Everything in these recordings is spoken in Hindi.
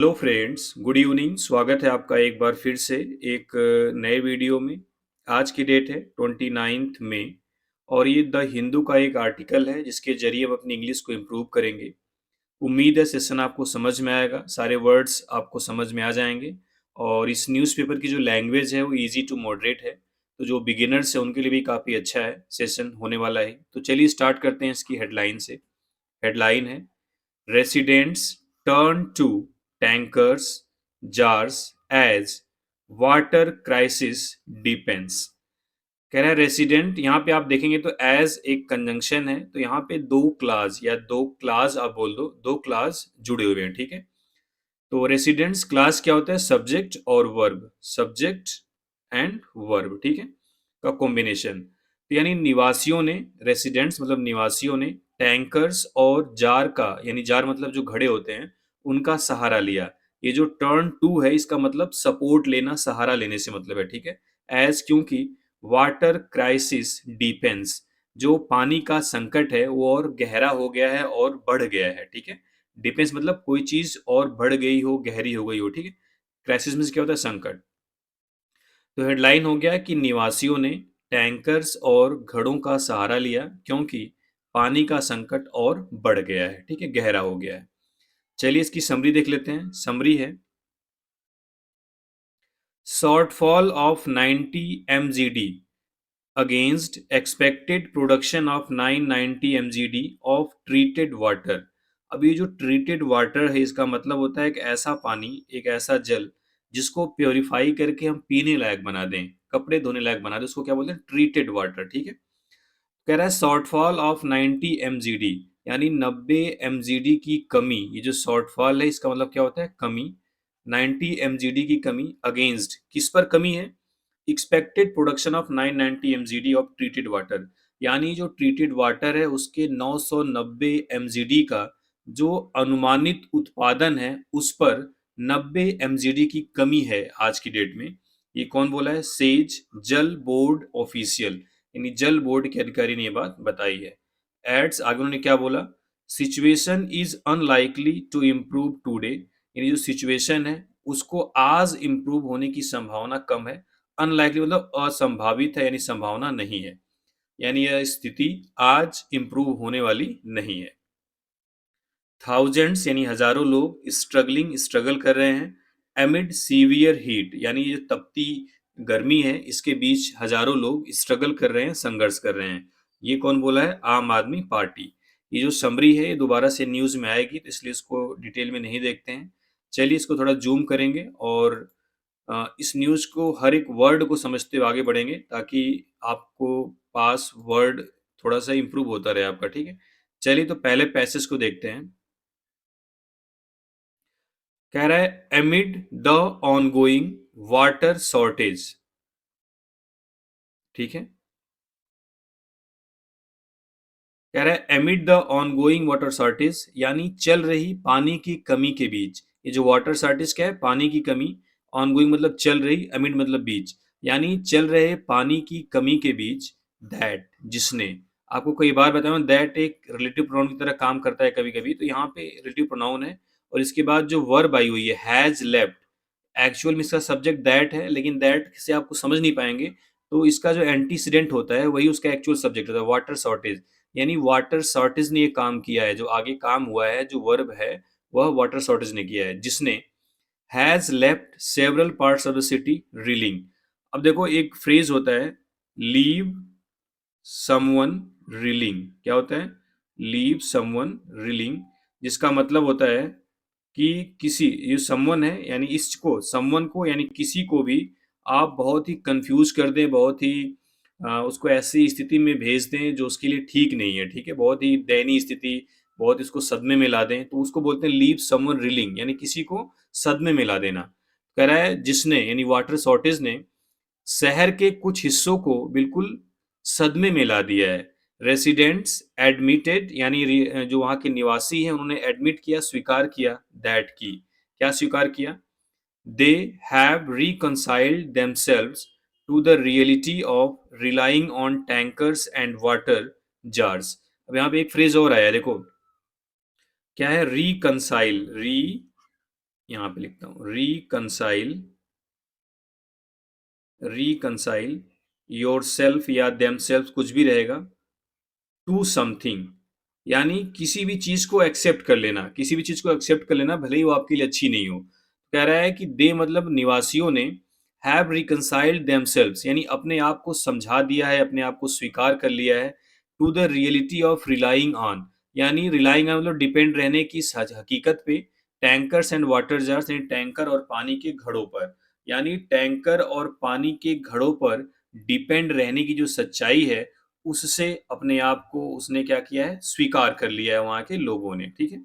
Hello friends, good evening. स्वागत है आपका एक बार फिर से एक नए वीडियो में। आज की डेट है 29 मई और ये द हिंदू का एक आर्टिकल है जिसके जरिए हम अपनी इंग्लिश को इम्प्रूव करेंगे। उम्मीद है सेशन आपको समझ में आएगा, सारे वर्ड्स आपको समझ में आ जाएंगे और इस न्यूज़पेपर की जो लैंग्वेज है वो इजी टू मॉडरेट है, तो जो बिगिनर्स है उनके लिए भी काफ़ी अच्छा है सेशन होने वाला है। तो चलिए स्टार्ट करते हैं इसकी हेडलाइन से। हेडलाइन है, residents turn to tankers, jars as water crisis deepens। कह रहा है रेसिडेंट, यहाँ पे आप देखेंगे तो एज एक कंजंक्शन है, तो यहाँ पे दो क्लास या दो क्लास आप बोल दो, दो क्लास जुड़े हुए हैं, ठीक है। तो रेसिडेंट्स क्लास क्या होता है? सब्जेक्ट और वर्ब, सब्जेक्ट एंड वर्ब, ठीक है, का कॉम्बिनेशन। तो यानी निवासियों ने, रेसिडेंट्स मतलब निवासियों ने टैंकर्स और जार का, यानी जार मतलब जो घड़े होते हैं, उनका सहारा लिया। ये जो टर्न टू है इसका मतलब सपोर्ट लेना, सहारा लेने से मतलब है, ठीक है। एज क्योंकि वाटर क्राइसिस डीपेंस, जो पानी का संकट है वो और गहरा हो गया है और बढ़ गया है, ठीक है। डिपेंस मतलब कोई चीज और बढ़ गई हो, गहरी हो गई हो, ठीक है। क्राइसिस में क्या होता है? संकट। तो हेडलाइन हो गया कि निवासियों ने टैंकर्स और घड़ों का सहारा लिया क्योंकि पानी का संकट और बढ़ गया है, ठीक है, गहरा हो गया है। चलिए इसकी समरी देख लेते हैं। समरी है, shortfall of 90 mgd against expected production of 990 mgd of treated water। अब ये जो ट्रीटेड वाटर है इसका मतलब होता है एक ऐसा पानी, एक ऐसा जल जिसको प्योरीफाई करके हम पीने लायक बना दें, कपड़े धोने लायक बना दें, उसको क्या बोलते हैं? ट्रीटेड वाटर, ठीक है। कह रहा है शॉर्टफॉल ऑफ 90 mgd, यानी 90 mgd की कमी। ये जो शॉर्टफॉल है इसका मतलब क्या होता है? कमी। 90 mgd की कमी अगेंस्ट, किस पर कमी है? Expected production of 990 mgd of treated water, यानी जो ट्रीटेड वाटर है उसके 990 mgd का जो अनुमानित उत्पादन है उस पर 90 mgd की कमी है आज की डेट में। ये कौन बोला है? सेज जल बोर्ड ऑफिशियल, यानी जल बोर्ड के अधिकारी ने ये बात बताई है। एड्स आगे उन्होंने क्या बोला? Situation is unlikely to improve today, यानी जो सिचुएशन है उसको आज इम्प्रूव होने की संभावना कम है। अनलाइकली मतलब असंभावित है, यानी संभावना नहीं है, यानी यह स्थिति आज इम्प्रूव होने वाली नहीं है। थाउजेंड्स यानी हजारों लोग स्ट्रगल कर रहे हैं। एमिड सीवियर हीट, यानी ये तपती गर्मी है, इसके बीच हजारों लोग स्ट्रगल कर रहे हैं, संघर्ष कर रहे हैं। ये कौन बोला है? आम आदमी पार्टी। ये जो समरी है ये दोबारा से न्यूज में आएगी, तो इसलिए इसको डिटेल में नहीं देखते हैं। चलिए इसको थोड़ा जूम करेंगे और इस न्यूज को हर एक वर्ड को समझते हुए आगे बढ़ेंगे ताकि आपको पास वर्ड थोड़ा सा इंप्रूव होता रहे आपका, ठीक है। चलिए तो पहले पैसेज को देखते हैं। कह रहा है एमिड द ऑनगोइंग वाटर शॉर्टेज, ठीक है। कह रहा है एमिड द ऑनगोइंग वाटर शॉर्टेज, यानी चल रही पानी की कमी के बीच। ये जो वाटर शॉर्टेज क्या है? पानी की कमी। ऑनगोइंग मतलब चल रही, एमिड मतलब बीच, यानी चल रहे पानी की कमी के बीच। दैट, जिसने, आपको कई बार बताया दैट एक रिलेटिव प्रोनाउन की तरह काम करता है कभी कभी, तो यहाँ पे रिलेटिव प्रोनाउन है और इसके बाद जो वर्ब आई हुई है हैज लेफ्ट, एक्चुअल में इसका सब्जेक्ट दैट है, लेकिन दैट से आपको समझ नहीं पाएंगे, तो इसका जो एंटीसीडेंट होता है वही उसका एक्चुअल सब्जेक्ट होता है, वाटर शॉर्टेज। यानी वाटर शॉर्टेज ने ये काम किया है, जो आगे काम हुआ है, जो वर्ब है वह वाटर शॉर्टेज ने किया है, जिसने has left several parts of the city reeling. अब देखो एक फ्रेज होता है लीव समवन रीलिंग, क्या होता है? लीव समवन रीलिंग, जिसका मतलब होता है कि किसी, ये समवन है यानी इसको, समवन को यानी किसी को भी आप बहुत ही कंफ्यूज कर दें, बहुत ही उसको ऐसी स्थिति में भेज दें जो उसके लिए ठीक नहीं है, ठीक है, बहुत ही दयनीय स्थिति, बहुत इसको सदमे में ला दें, तो उसको बोलते हैं लीव समवन रीलिंग, यानी किसी को सदमे में ला देना। कह रहा है जिसने, यानी वाटर शॉर्टेज ने शहर के कुछ हिस्सों को बिल्कुल सदमे में ला दिया है। रेसिडेंट्स एडमिटेड, यानी जो वहाँ के निवासी हैं उन्होंने एडमिट किया, स्वीकार किया, दैट की, क्या स्वीकार किया? They have reconciled themselves to the reality of relying on tankers and water jars. अब यहाँ पे एक फ्रेज और आया है, देखो क्या है? रिकंसाइल, री यहाँ पे लिखता हूँ, रिकंसाइल योर सेल्फ या देम सेल्फ कुछ भी रहेगा, टू समथिंग, यानी किसी भी चीज को एक्सेप्ट कर लेना, किसी भी चीज को एक्सेप्ट कर लेना भले ही वो आपके लिए अच्छी नहीं हो। कह रहा है कि दे मतलब निवासियों ने हैव रिकंसाइल्ड देमसेल्व्स, यानी अपने आप को समझा दिया है, अपने आप को स्वीकार कर लिया है, to the reality of relying on, यानी रिलाइंग ऑन मतलब डिपेंड रहने की हकीकत पे, टैंकर्स एंड वाटर जार्स, यानी टैंकर और पानी के घड़ों पर, यानी टैंकर और पानी के घड़ों पर डिपेंड रहने की जो सच्चाई है, उससे अपने आप को उसने क्या किया है, स्वीकार कर लिया है वहां के लोगों ने। ठीक है।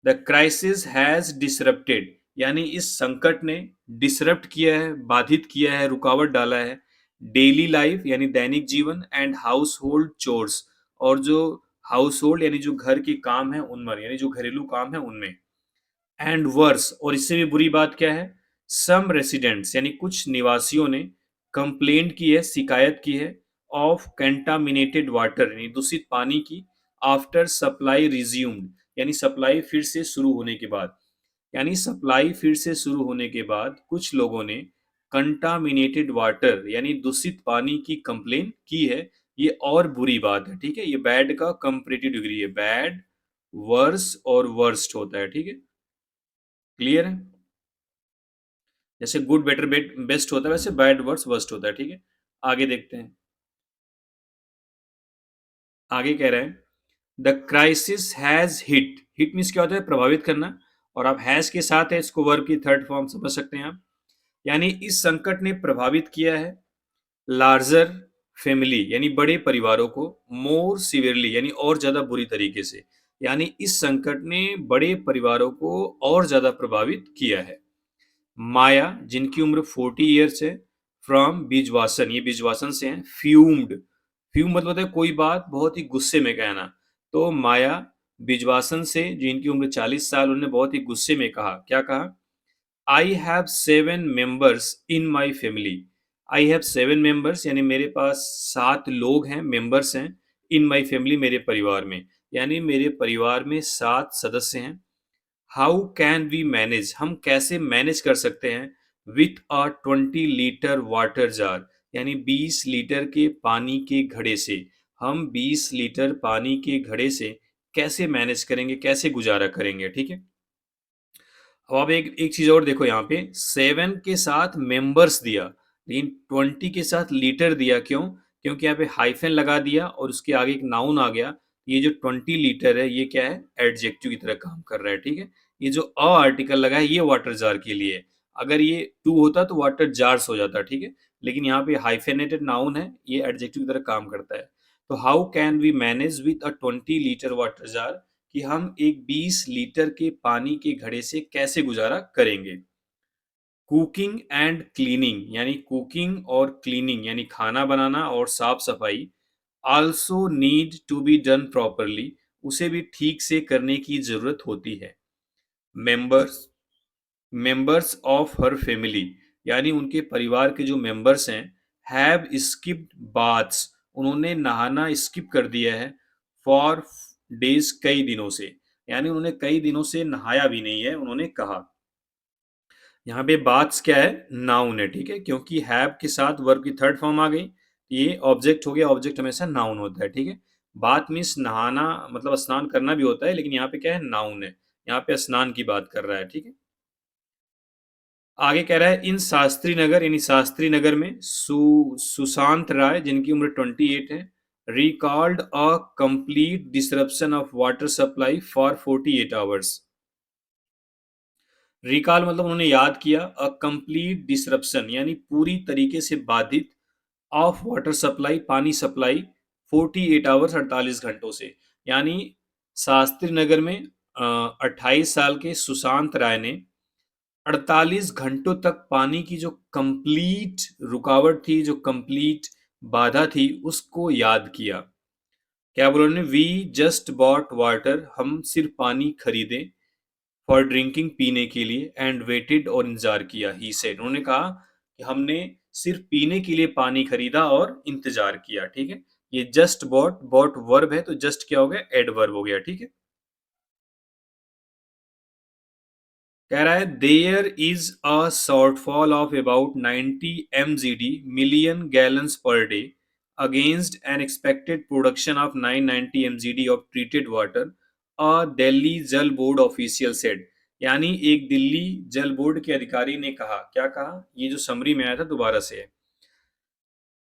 द क्राइसिस हैज डिसरप्टेड, यानी इस संकट ने डिसरप्ट किया है, बाधित किया है, रुकावट डाला है, डेली लाइफ यानी दैनिक जीवन, एंड हाउस होल्ड चोर्स, और जो हाउस होल्ड यानी जो घर के काम है उनमें, यानी जो घरेलू काम है उनमें, एंड वर्स, और इससे भी बुरी बात क्या है, सम रेसिडेंट्स यानी कुछ निवासियों ने कंप्लेंट की है, शिकायत की है, ऑफ कंटामिनेटेड वाटर यानी दूषित पानी की, आफ्टर सप्लाई रिज्यूम्ड, यानी सप्लाई फिर से शुरू होने के बाद, यानी सप्लाई फिर से शुरू होने के बाद कुछ लोगों ने कंटामिनेटेड वाटर यानी दूषित पानी की कंप्लेन की है। ये और बुरी बात है। ठीक है, ये बैड का कंपैरेटिव डिग्री है, बैड, वर्स और वर्स्ट होता है। ठीक है, क्लियर है। जैसे गुड बेटर बेस्ट होता है, वैसे बैड वर्स वर्स्ट होता है। ठीक है, आगे देखते हैं। आगे कह रहे हैं, the crisis has hit, hit means क्या होता है, प्रभावित करना, और आप हैज के साथ है, इसको वर्ब की थर्ड फॉर्म समझ सकते हैं आप, यानी इस संकट ने प्रभावित किया है लार्जर फैमिली यानी बड़े परिवारों को, मोर सिवियरली यानी और ज्यादा बुरी तरीके से, यानी इस संकट ने बड़े परिवारों को और ज्यादा प्रभावित किया है। माया जिनकी उम्र 40 ईयर्स है, फ्रॉम बीजवासन, ये बीजवासन से हैं, फ्यूम्ड, फ्यूम मतलब होता है कोई बात बहुत ही गुस्से में कहना, तो माया बीजवासन से जिनकी उम्र 40 साल, उन्होंने बहुत ही गुस्से में कहा, क्या कहा, I have 7 members in my family, I have 7 members यानी मेरे पास 7 लोग हैं, मेंबर्स हैं, इन माई फैमिली मेरे परिवार में, यानी मेरे परिवार में 7 सदस्य हैं। हाउ कैन वी मैनेज, हम कैसे मैनेज कर सकते हैं, with a 20 litre water jar, यानी 20 लीटर के पानी के घड़े से, हम 20 लीटर पानी के घड़े से कैसे मैनेज करेंगे, कैसे गुजारा करेंगे। ठीक है, अब आप एक एक चीज और देखो, यहाँ पे 7 के साथ मेंबर्स दिया, लेकिन 20 के साथ लीटर दिया, क्यों, क्योंकि यहाँ पे हाइफन लगा दिया और उसके आगे एक नाउन आ गया। ये जो 20 लीटर है ये क्या है, एडजेक्टिव की तरह काम कर रहा है। ठीक है, ये जो अ आर्टिकल लगा है ये वाटर जार के लिए है। अगर ये टू होता तो वाटर जार्स हो जाता। ठीक है, लेकिन यहाँ पे हाइफेनेटेड नाउन है, ये एडजेक्टिव की तरह काम करता है। तो how can we manage with a 20 litre water jar, कि हम एक 20 लीटर के पानी के घड़े से कैसे गुजारा करेंगे। कुकिंग एंड क्लीनिंग, यानी कुकिंग और क्लीनिंग यानी खाना बनाना और साफ सफाई, also need to be done properly, उसे भी ठीक से करने की जरूरत होती है। Members members of her family, यानी उनके परिवार के जो मेंबर्स हैं, हैव स्किप्ड बाथ्स, उन्होंने नहाना स्किप कर दिया है, फॉर डेज, कई दिनों से, यानी उन्होंने कई दिनों से नहाया भी नहीं है, उन्होंने कहा। यहाँ पे बाथ्स क्या है, नाउन है। ठीक है, क्योंकि हैव के साथ वर्ब की थर्ड फॉर्म आ गई, ये ऑब्जेक्ट हो गया, ऑब्जेक्ट हमेशा नाउन होता है। ठीक है, बाथ मीन्स नहाना, मतलब स्नान करना भी होता है, लेकिन यहाँ पे क्या है, नाउन है, यहाँ पे स्नान की बात कर रहा है। ठीक है, आगे कह रहा है, इन शास्त्री नगर यानी शास्त्री नगर में सुशांत राय जिनकी उम्र 28 है, recalled a complete disruption of water supply for 48 hours. Recall मतलब उन्होंने याद किया, अ कंप्लीट डिसरप्शन यानी पूरी तरीके से बाधित, ऑफ वाटर सप्लाई पानी सप्लाई, 48 आवर्स 48 घंटों से, यानी शास्त्री नगर में 28 साल के सुशांत राय ने 48 घंटों तक पानी की जो कंप्लीट रुकावट थी, जो कंप्लीट बाधा थी, उसको याद किया। क्या बोला उन्होंने, वी जस्ट बॉट वाटर, हम सिर्फ पानी खरीदे, फॉर ड्रिंकिंग पीने के लिए, एंड वेटेड और इंतजार किया, ही सेड, उन्होंने कहा कि हमने सिर्फ पीने के लिए पानी खरीदा और इंतजार किया। ठीक है, ये जस्ट बॉट, बॉट वर्ब है तो जस्ट क्या हो गया, एडवर्ब हो गया। ठीक है, कह रहा है there is a shortfall of about 90 mgd million gallons per day against an expected production of 990 mgd of treated water, a Delhi Jal Board official said. यानी एक दिल्ली जल बोर्ड के अधिकारी ने कहा, क्या कहा, ये जो समरी में आया था दोबारा से है।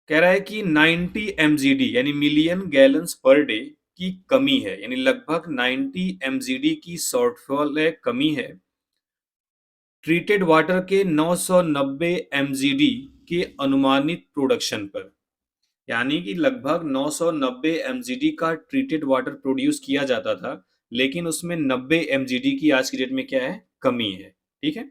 कह रहा है कि 90 mgd यानी मिलियन गैलन्स पर डे की कमी है, यानी लगभग 90 mgd की शॉर्टफॉल है, कमी है ट्रीटेड वाटर के 990 mgd के अनुमानित प्रोडक्शन पर। यानी कि लगभग 990 mgd का ट्रीटेड वाटर प्रोड्यूस किया जाता था, लेकिन उसमें 90 mgd की आज की डेट में क्या है, कमी है। ठीक है।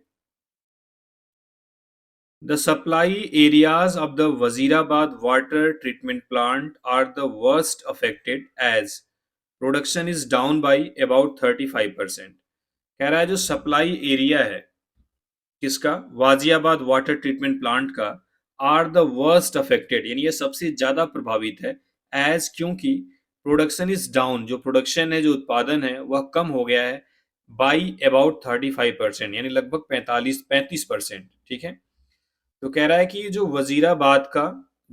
The supply areas of the Wazirabad water treatment plant are the worst affected as production is down by about 35%। कह रहा है जो सप्लाई एरिया है किसका, वाजियाबाद वाटर ट्रीटमेंट प्लांट का, आर द वर्स्ट अफेक्टेड यानी ये सबसे ज्यादा प्रभावित है, एज क्योंकि प्रोडक्शन इज डाउन, जो प्रोडक्शन है, जो उत्पादन है वह कम हो गया है, बाई अबाउट 35%, यानी लगभग 35% ठीक है। तो कह रहा है कि जो वजीराबाद का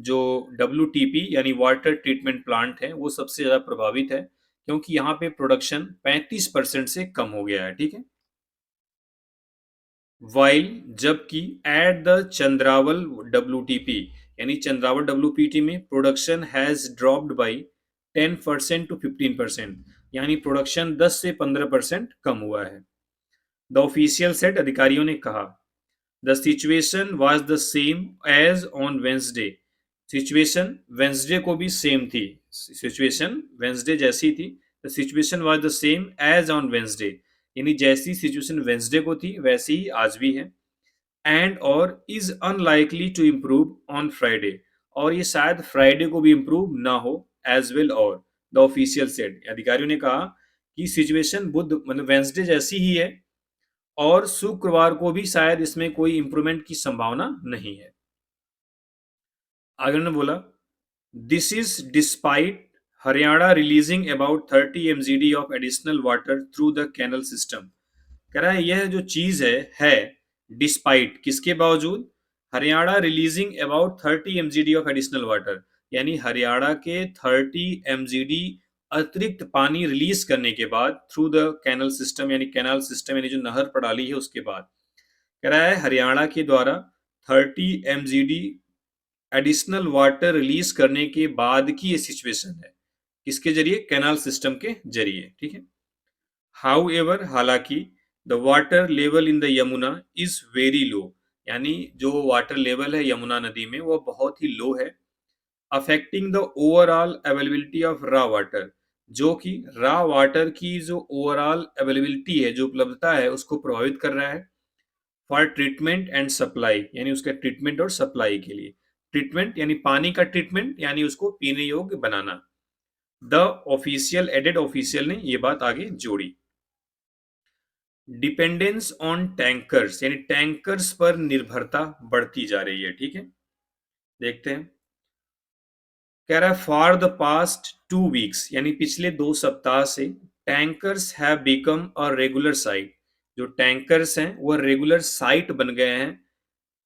जो WTP यानी वाटर ट्रीटमेंट प्लांट है वो सबसे ज्यादा प्रभावित है, क्योंकि यहाँ पे प्रोडक्शन 35% से कम हो गया है। ठीक है। वाइल जबकि एट द चंद्रावल WTP यानी चंद्रावल WPT में production has dropped by 10% to 15%, यानी प्रोडक्शन 10 से 15% कम हुआ है। द ऑफिशियल सेट अधिकारियों ने कहा the situation was the same as on Wednesday. Situation Wednesday को भी सेम थी, सिचुएशन वेंसडे जैसी थी। The situation was the same as on Wednesday, यानी जैसी सिचुएशन वेंसडे को थी वैसी ही आज भी है। एंड और is unlikely to improve on Friday, और ये शायद फ्राइडे को भी इम्प्रूव ना हो एज वेल। और द ऑफिशियल सेड अधिकारियों ने कहा कि सिचुएशन बुध मतलब वेंसडे जैसी ही है, और शुक्रवार को भी शायद इसमें कोई इंप्रूवमेंट की संभावना नहीं है। आगे उन्होंने बोला this is despite Haryana releasing about 30 mgd of additional water through the canal system. कह रहा है यह जो चीज है डिस्पाइट किसके बावजूद, Haryana releasing about 30 mgd of additional water, यानी हरियाणा के 30 mgd अतिरिक्त पानी रिलीज करने के बाद थ्रू द कैनल सिस्टम, यानी कैनाल सिस्टम यानी जो नहर प्रणाली है उसके बाद। कह रहा है हरियाणा के द्वारा 30 mgd एडिशनल वाटर रिलीज करने के बाद की ये सिचुएशन है, किसके जरिए, कैनाल सिस्टम के जरिए। ठीक है। हाउएवर हालांकि the water level in the Yamuna is very low, यानी जो वाटर लेवल है यमुना नदी में वो बहुत ही लो है, affecting the overall availability of raw water, जो कि रॉ वाटर की जो ओवरऑल अवेलेबिलिटी है, जो उपलब्धता है, उसको प्रभावित कर रहा है। फॉर ट्रीटमेंट एंड सप्लाई, यानी उसके ट्रीटमेंट और सप्लाई के लिए, ट्रीटमेंट यानी पानी का ट्रीटमेंट यानी उसको पीने योग्य बनाना। द ऑफिशियल एडेड ऑफिशियल ने ये बात आगे जोड़ी। डिपेंडेंस ऑन टैंकर्स यानी टैंकर्स पर निर्भरता बढ़ती जा रही है। ठीक है। देखते हैं। कह रहा है फॉर द पास्ट 2 वीक्स यानी पिछले 2 सप्ताह से tankers have become a regular sight, जो टैंकर्स हैं वो रेगुलर साइट बन गए हैं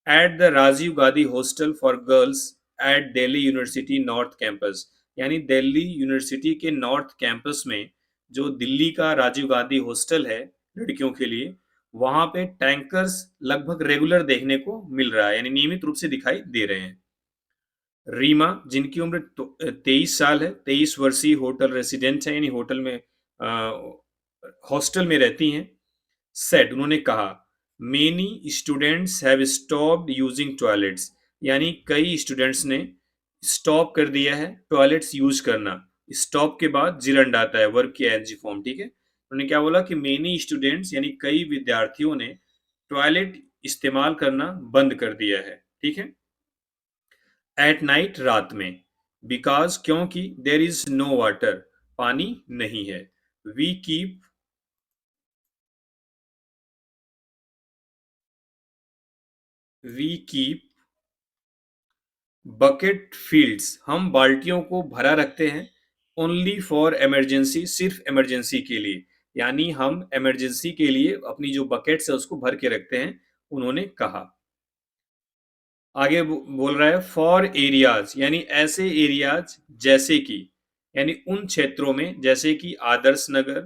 at the Rajiv Gandhi hostel for girls at Delhi University North Campus, यानी दिल्ली यूनिवर्सिटी के नॉर्थ कैंपस में जो दिल्ली का राजीव गांधी हॉस्टल है लड़कियों के लिए, वहां पे टैंकर्स लगभग रेगुलर देखने को मिल रहा है, यानी नियमित रूप से दिखाई दे रहे हैं। रीमा जिनकी उम्र 23 साल है, 23 वर्षीय होटल रेसिडेंट है, यानी होटल में हॉस्टल में रहती हैं, सेड उन्होंने कहा many students have stopped using toilets, यानी कई स्टूडेंट्स ने स्टॉप कर दिया है टॉयलेट्स यूज करना। स्टॉप के बाद जिरंड आता है, वर्ब की एनजी फॉर्म। ठीक है। उन्होंने क्या बोला कि मेनी स्टूडेंट्स यानी कई विद्यार्थियों ने टॉयलेट इस्तेमाल करना बंद कर दिया है। ठीक है। एट नाइट रात में, बिकॉज क्योंकि देर इज नो वाटर पानी नहीं है, we keep we keep bucket fields, हम बाल्टियों को भरा रखते हैं, ओनली फॉर इमरजेंसी, सिर्फ इमरजेंसी के लिए, यानी हम इमरजेंसी के लिए अपनी जो बकेट्स है उसको भर के रखते हैं, उन्होंने कहा। आगे बोल रहा है फॉर एरियाज, यानी ऐसे एरियाज जैसे कि, यानी उन क्षेत्रों में जैसे कि Adarsh Nagar,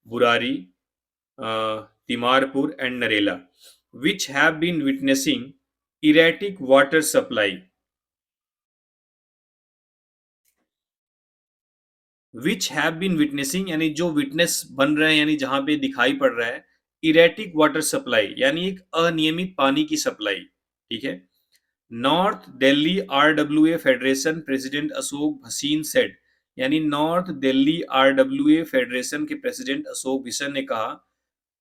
Burari, Timarpur and Narela, which have been witnessing erratic water supply, which have been witnessing यानी जो विटनेस बन रहे हैं, यानी जहां पे दिखाई पड़ रहा है, इरेटिक वाटर सप्लाई यानी एक अनियमित पानी की सप्लाई। ठीक है। North Delhi RWA federation president Ashok Bhasin said, यानी नॉर्थ दिल्ली आरडब्ल्यूए फेडरेशन के प्रेसिडेंट अशोक भूषण ने कहा,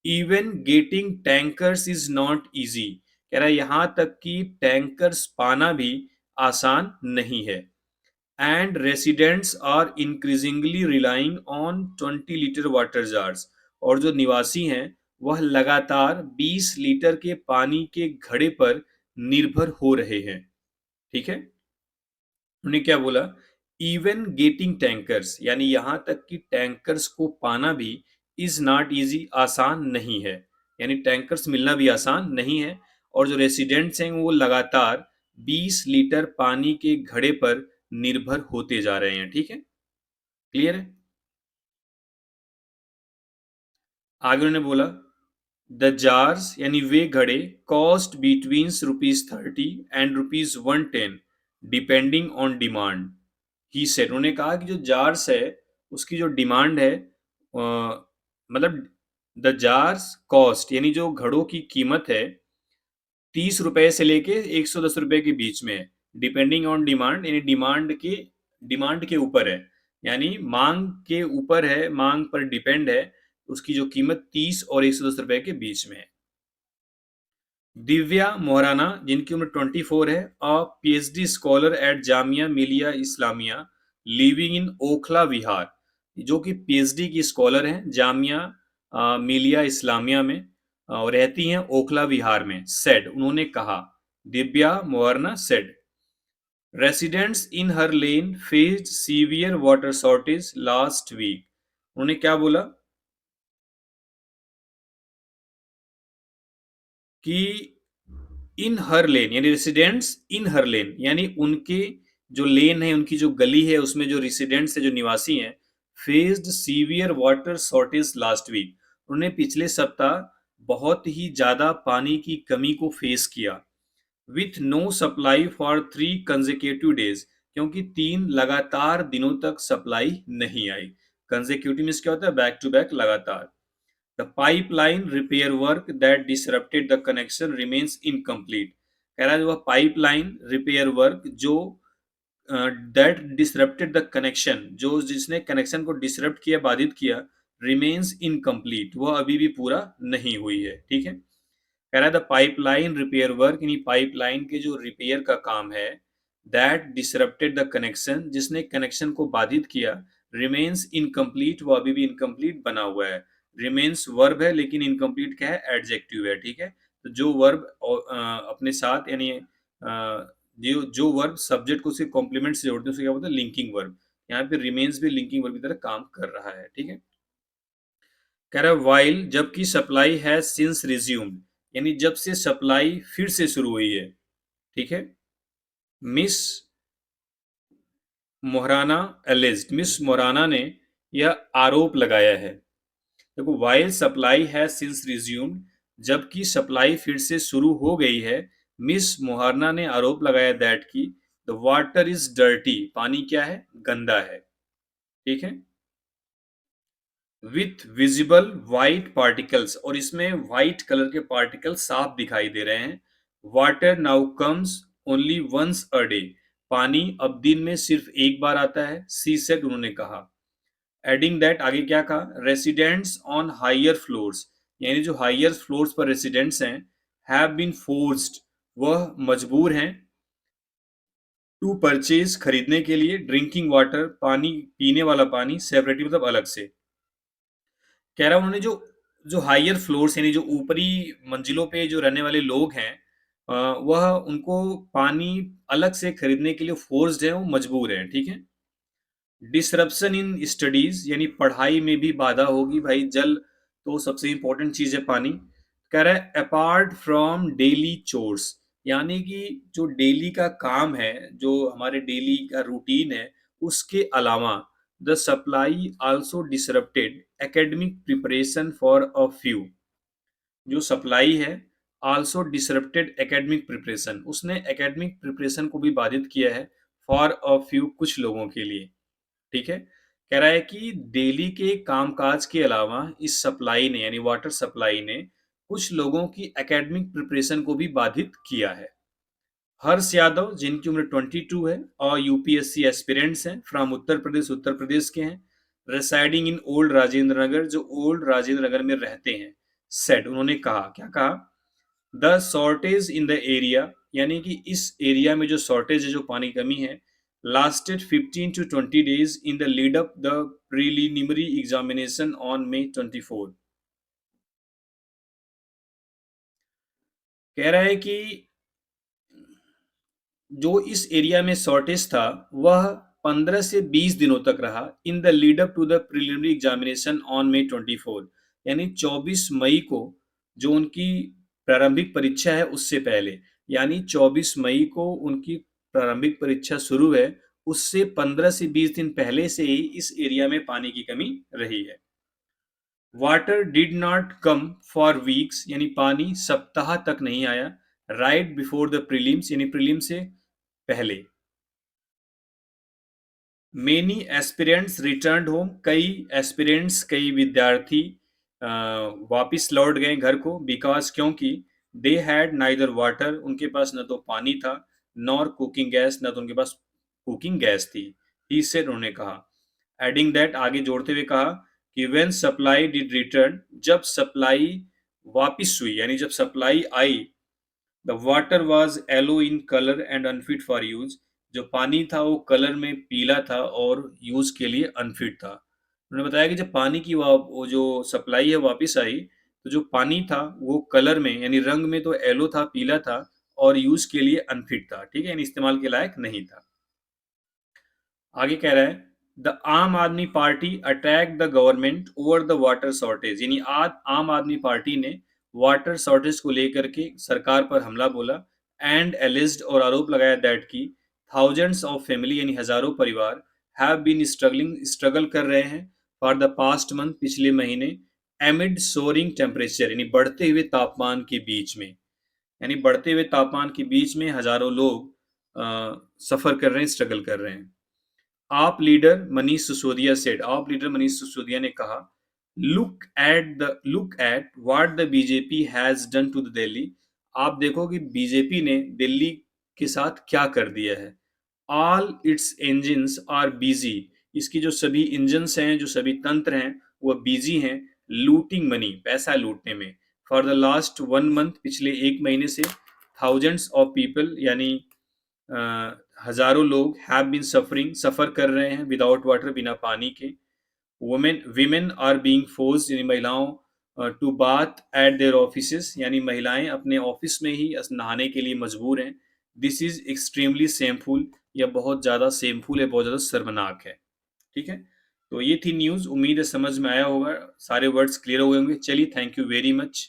even getting tankers is not easy, कह रहा है यहां तक कि टैंकर्स पाना भी आसान नहीं है। And residents are increasingly relying on 20 litre water jars, और जो निवासी हैं वह लगातार 20 लीटर के पानी के घड़े पर निर्भर हो रहे हैं। ठीक है। उन्होंने क्या बोला, इवन गेटिंग टैंकर्स, यानी यहां तक कि टैंकर्स को पाना भी इज नॉट इजी, आसान नहीं है, यानी टैंकर्स मिलना भी आसान नहीं है। और जो रेसिडेंट्स हैं वो लगातार 20 लीटर पानी के घड़े पर निर्भर होते जा रहे हैं। ठीक है, क्लियर है। आगे उन्होंने बोला, द जार्स यानी वे घड़े cost between ₹30 and ₹110 depending on demand. He said, उन्होंने कहा कि जो जार्स है उसकी जो डिमांड है, मतलब द जार्स कॉस्ट यानी जो घड़ों की कीमत है 30 रुपए से लेके 110 रुपए के बीच में है। डिपेंडिंग ऑन डिमांड यानी डिमांड के ऊपर है, यानी मांग के ऊपर है, मांग पर डिपेंड है। उसकी जो कीमत 30 और 110 रुपए के बीच में है। दिव्या मोहराना, जिनकी उम्र 24 है, a PhD scholar at Jamia Millia Islamia living in Okhla Vihar, जो कि पीएचडी की स्कॉलर हैं जामिया मिलिया इस्लामिया में, और रहती हैं ओखला विहार में, सेड, उन्होंने कहा, Divya Mohrana said, residents in her lane faced severe water shortage last week. उन्होंने क्या बोला कि इन हर लेन यानी रेसिडेंट्स इन हर लेन, यानी उनके जो लेन है, उनकी जो गली है, उसमें जो रेसिडेंट्स है, जो निवासी हैं, faced severe water shortage last week, उन्होंने पिछले सप्ताह बहुत ही ज्यादा पानी की कमी को फेस किया। With no supply for 3 consecutive days, क्योंकि 3 लगातार दिनों तक सप्लाई नहीं आई। कंसेक्यूटिव मीन्स क्या होता है, बैक टू बैक, लगातार। The pipeline repair work that disrupted the connection remains incomplete, कह रहा है वह पाइपलाइन रिपेयर वर्क जो दैट डिसरप्टेड द कनेक्शन, जो जिसने कनेक्शन को डिसरप्ट किया, बाधित किया, रिमेन्स इनकम्प्लीट, वह अभी भी पूरा नहीं हुई है। ठीक है। कह रहा है द पाइपलाइन रिपेयर वर्क, यानी पाइपलाइन के जो रिपेयर का काम है, दैट डिसरप्टेड द कनेक्शन, जिसने कनेक्शन को बाधित किया, रिमेन्स इनकम्प्लीट, वो अभी भी इनकम्प्लीट बना हुआ है। रिमेन्स वर्ब है लेकिन इनकम्प्लीट क्या है, एडजेक्टिव है। ठीक है। तो जो वर्ब अपने साथ, यानी जो वर्ब सब्जेक्ट को उसके कॉम्प्लीमेंट से जोड़ते हैं उसे क्या बोलते हैं, लिंकिंग वर्ब। यहाँ पे रिमेन्स भी लिंकिंग वर्ब की तरह काम कर रहा है। ठीक है। कह रहा है वाइल, जबकि सप्लाई है सिंस रिज्यूम्ड, यानी जब से सप्लाई फिर से शुरू हुई है। ठीक है। मिस मोहराना एलिज्ड, मिस मोहराना ने यह आरोप लगाया है। देखो, वाइल सप्लाई है सिंस रिज्यूम्ड, जबकि सप्लाई फिर से शुरू हो गई है, मिस मोहराना ने आरोप लगाया दैट की द वाटर इज डर्टी, पानी क्या है, गंदा है। ठीक है। विथ विजिबल व्हाइट पार्टिकल्स, और इसमें व्हाइट कलर के पार्टिकल साफ दिखाई दे रहे हैं। Water now comes only once a day, पानी अब दिन में सिर्फ एक बार आता है, सी सेड, उन्होंने कहा। एडिंग दैट, आगे क्या कहा, रेसिडेंट्स ऑन हायर फ्लोर्स, यानी जो हायर फ्लोर्स पर रेसिडेंट्स हैं, हैव बीन फोर्स्ड, वह मजबूर हैं, टू परचेज, खरीदने के लिए, ड्रिंकिंग वाटर, पानी, पीने वाला पानी, सेपरेटली मतलब अलग से। कह रहा हूं उन्होंने जो जो हायर फ्लोर्स यानी जो ऊपरी मंजिलों पे जो रहने वाले लोग हैं, वह उनको पानी अलग से खरीदने के लिए फोर्स्ड है, वो मजबूर हैं। ठीक है। डिसरप्शन इन स्टडीज, यानी पढ़ाई में भी बाधा होगी भाई, जल तो सबसे इंपॉर्टेंट चीज है पानी। कह रहा है अपार्ट फ्रॉम डेली चोर्स, यानी कि जो डेली का काम है, जो हमारे डेली का रूटीन है, उसके अलावा the supply also disrupted academic preparation for a few. जो सप्लाई है आल्सो डिसरप्टेड एकेडमिक प्रिपरेशन, उसने एकेडमिक प्रिपरेशन को भी बाधित किया है फॉर अ फ्यू, कुछ लोगों के लिए। ठीक है, कह रहा है कि डेली के कामकाज के अलावा इस सप्लाई ने यानी वाटर सप्लाई ने कुछ लोगों की एकेडमिक प्रिपरेशन को भी बाधित किया है। हर्ष यादव जिनकी उम्र 22 है और यूपीएससी एस्पिरेंट्स हैं फ्रॉम उत्तर प्रदेश के हैं, रेसाइडिंग इन ओल्ड राजेंद्र नगर, जो ओल्ड राजेंद्र नगर में रहते हैं, सेड, उन्होंने कहा, क्या कहा, the shortage in the area, यानी कि इस एरिया में जो शॉर्टेज है, जो पानी की कमी है, lasted 15 to 20 days in the lead up the preliminary examination on May 24। कह रहा है कि जो इस एरिया में शॉर्टेज था वह 15 से 20 दिनों तक रहा in the lead up to the preliminary examination on May 24, यानी 24 मई को, जो उनकी प्रारंभिक परीक्षा है उससे पहले, यानी 24 मई को उनकी प्रारंभिक परीक्षा शुरू है, उससे 15 से 20 दिन पहले से ही इस एरिया में पानी की कमी रही है। Water did not come for weeks, यानी पानी सप्ताह तक नहीं आया, राइट बिफोर द प्रीलिम्स, यानी प्रीलिम से पहले। मेनी एस्पिरेंट्स रिटर्न होम, कई एस्पिरेंट्स, कई विद्यार्थी वापिस लौट गए घर को, बिकॉज, क्योंकि दे हैड नाइदर वाटर, उनके पास न तो पानी था, नॉर कुकिंग गैस, न तो उनके पास कुकिंग गैस थी, ही सेड, उन्होंने कहा। एडिंग दैट, आगे जोड़ते हुए कहा कि व्हेन सप्लाई डिड रिटर्न, जब सप्लाई वापिस हुई, यानी जब supply I, the water was yellow in colour and unfit for use, जो पानी था वो कलर में पीला था और यूज के लिए अनफिट था। उन्होंने बताया कि जब पानी की वो जो सप्लाई है वापस आई, तो जो पानी था वो कलर में यानी रंग में तो येलो था, पीला था, और यूज के लिए अनफिट था, ठीक है, यानी इस्तेमाल के लायक नहीं था। आगे कह रहा है द आम आदमी party attack the government over the water shortage, यानी आम आदमी पार्टी ने वाटर शॉर्टेज को लेकर के सरकार पर हमला बोला, एंड एलिज्ड, और आरोप लगाया दैट की थाउजेंड्स ऑफ फैमिली, यानी हजारों परिवार, हैव बीन स्ट्रगल कर रहे हैं फॉर द पास्ट मंथ, पिछले महीने, एमिड सोरिंग टेम्परेचर, यानी बढ़ते हुए तापमान के बीच में, यानी बढ़ते हुए तापमान के बीच में हजारों लोग सफर कर रहे हैं, स्ट्रगल कर रहे हैं। AAP leader Manish Sisodia said, AAP leader Manish Sisodia ने कहा, look at what the BJP has done to the Delhi, आप देखो कि बीजेपी ने दिल्ली के साथ क्या कर दिया है। All its engines are busy, इसकी जो सभी इंजन्स हैं, जो सभी तंत्र हैं, वह बिजी हैं लूटिंग मनी, पैसा लूटने में, फॉर द लास्ट 1 मंथ, पिछले एक महीने से, थाउजेंड्स ऑफ पीपल, यानी हजारों लोग, हैव बीन सफरिंग, सफर कर रहे हैं, विदाउट वाटर, बिना पानी के। विमेन आर बीइंग फोर्स्ड, यानी महिलाओं to bath at their offices, यानी महिलाएं अपने ऑफिस में ही नहाने के लिए मजबूर हैं। दिस इज एक्सट्रीमली सेमफुल, यह बहुत ज़्यादा सेमफुल है, बहुत ज़्यादा शर्मनाक है। ठीक है, तो ये थी न्यूज़, उम्मीद है समझ में आया होगा, सारे वर्ड्स क्लियर हो गए होंगे। चलिए, थैंक यू वेरी मच।